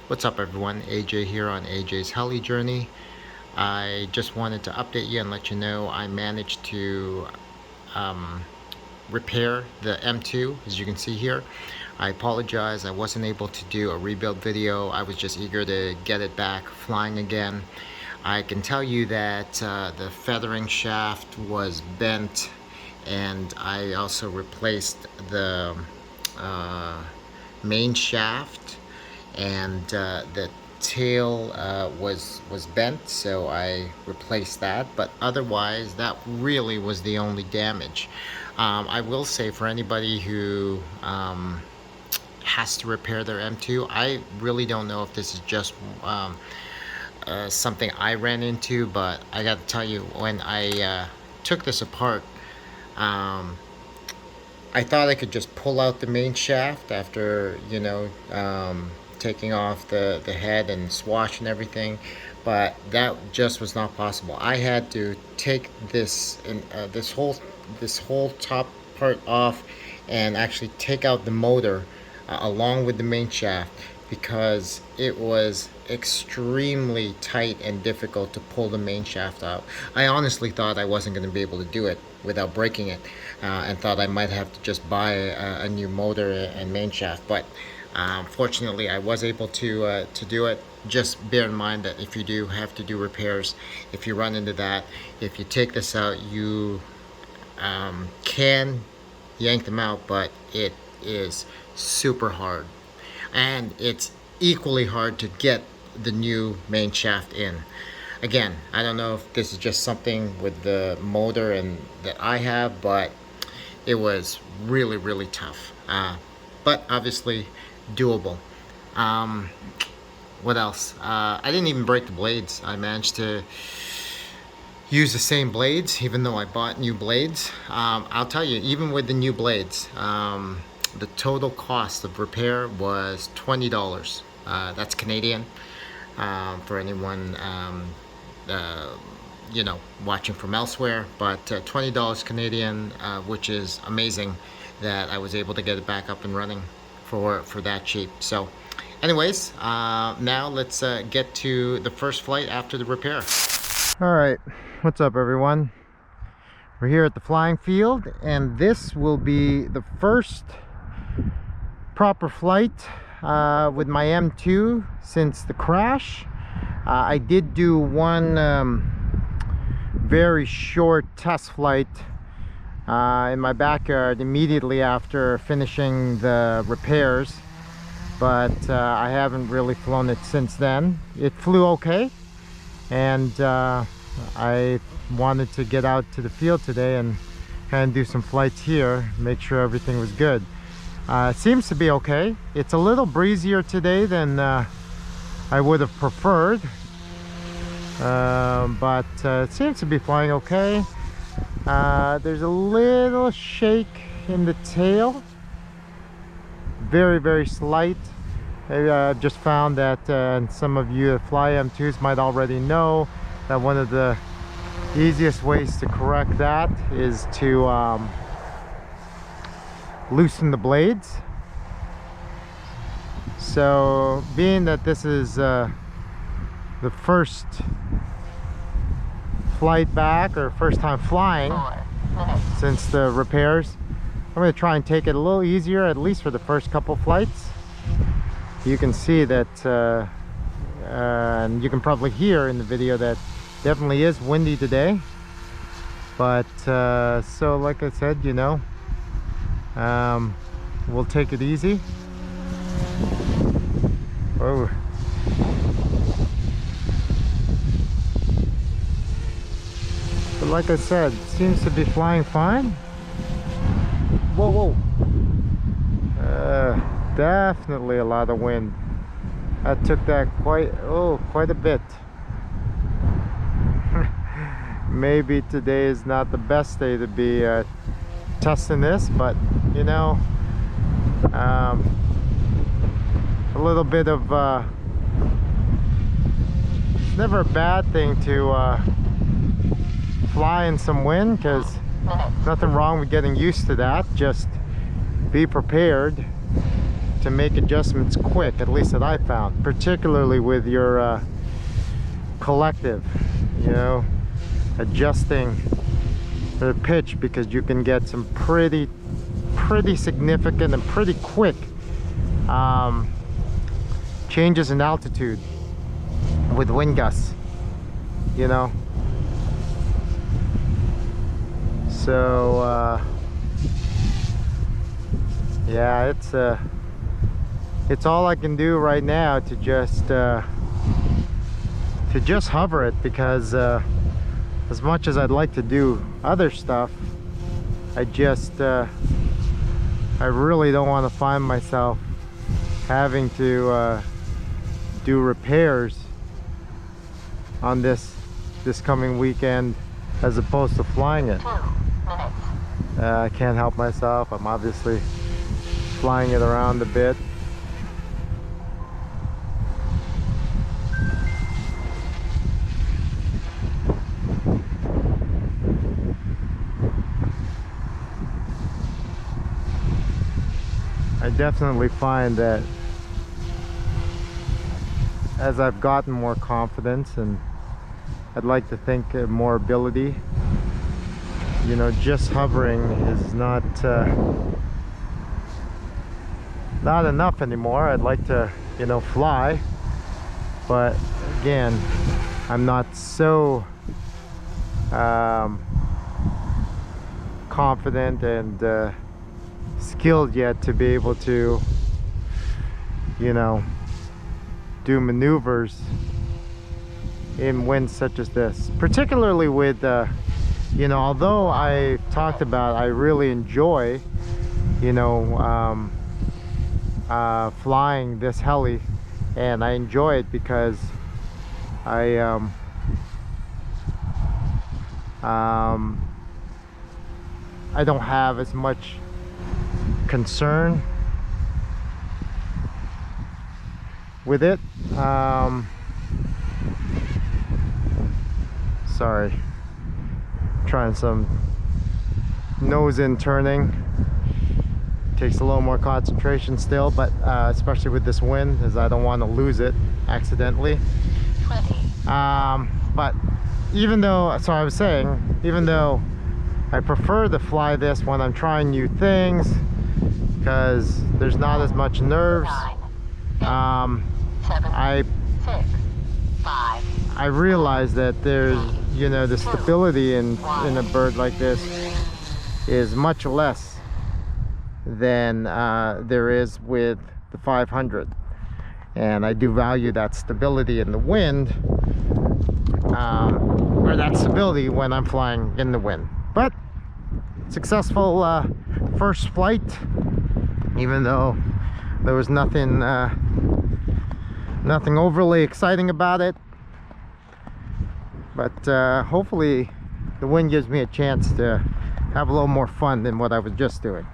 What's up everyone, AJ here on AJ's Heli Journey. I just wanted to update you and let you know I managed to repair the M2, as you can see here. I apologize, I wasn't able to do a rebuild video. I was just eager to get it back flying again. I can tell you that the feathering shaft was bent, and I also replaced the main shaft, and the tail was bent, so I replaced that. But otherwise, that really was the only damage. I will say, for anybody who has to repair their M2, I really don't know if this is just something I ran into, but I got to tell you, when I took this apart, I thought I could just pull out the main shaft after, taking off the head and swash and everything, but that just was not possible. I had to take this this whole top part off and actually take out the motor along with the main shaft, because it was extremely tight and difficult to pull the main shaft out. I honestly thought I wasn't going to be able to do it without breaking it, and thought I might have to just buy a new motor and main shaft, but fortunately I was able to do it. Just bear in mind that if you do have to do repairs, if you run into that, if you take this out, you can yank them out, but it is super hard, and it's equally hard to get the new main shaft in. Again, I don't know if this is just something with the motor and that I have, but it was really tough, but obviously doable. What else? I didn't even break the blades. I managed to use the same blades, even though I bought new blades. I'll tell you, even with the new blades, the total cost of repair was $20. That's Canadian, for anyone watching from elsewhere, but $20 Canadian, which is amazing that I was able to get it back up and running for that cheap. So anyways, now let's get to the first flight after the repair. All right, what's up everyone? We're here at the flying field, and this will be the first proper flight with my M2 since the crash. I did do one very short test flight in my backyard immediately after finishing the repairs, but I haven't really flown it since then. It flew okay, and I wanted to get out to the field today and kind of do some flights here, make sure everything was good. It seems to be okay. It's a little breezier today than I would have preferred, but it seems to be flying okay. There's a little shake in the tail, very slight. I've just found that, and some of you that fly M2s might already know, that one of the easiest ways to correct that is to loosen the blades. So being that this is the first flight back, or first time flying since the repairs, I'm going to try and take it a little easier, at least for the first couple flights. You can see that and you can probably hear in the video that definitely is windy today, but so like I said, we'll take it easy. Oh, but like I said, it seems to be flying fine. Whoa. Definitely a lot of wind. I took that quite a bit. Maybe today is not the best day to be testing this, but a little bit of it's never a bad thing to fly in some wind, because nothing wrong with getting used to that. Just be prepared to make adjustments quick, at least that I found, particularly with your collective, you know, adjusting the pitch, because you can get some pretty significant and pretty quick changes in altitude with wind gusts, you know. So yeah, it's all I can do right now to just hover it, because as much as I'd like to do other stuff, I really don't want to find myself having to do repairs on this coming weekend as opposed to flying it. 2 minutes. I can't help myself. I'm obviously flying it around a bit. I definitely find that as I've gotten more confidence, and I'd like to think more ability, you know, just hovering is not enough anymore. I'd like to, you know, fly, but again, I'm not so confident and skilled yet to be able to, you know, do maneuvers in winds such as this, particularly with you know, although I talked about I really enjoy, you know, flying this heli, and I enjoy it because I don't have as much concern with it. Sorry, trying some nose in turning. Takes a little more concentration still, but especially with this wind, as I don't want to lose it accidentally. 20. But even though, so I was saying, even though I prefer to fly this when I'm trying new things, because there's not as much nerves. 9, 7, I realize that there's, you know, the stability in a bird like this is much less than there is with the 500, and I do value that stability in the wind, or that stability when I'm flying in the wind. But successful first flight, even though there was nothing overly exciting about it, but hopefully the wind gives me a chance to have a little more fun than what I was just doing.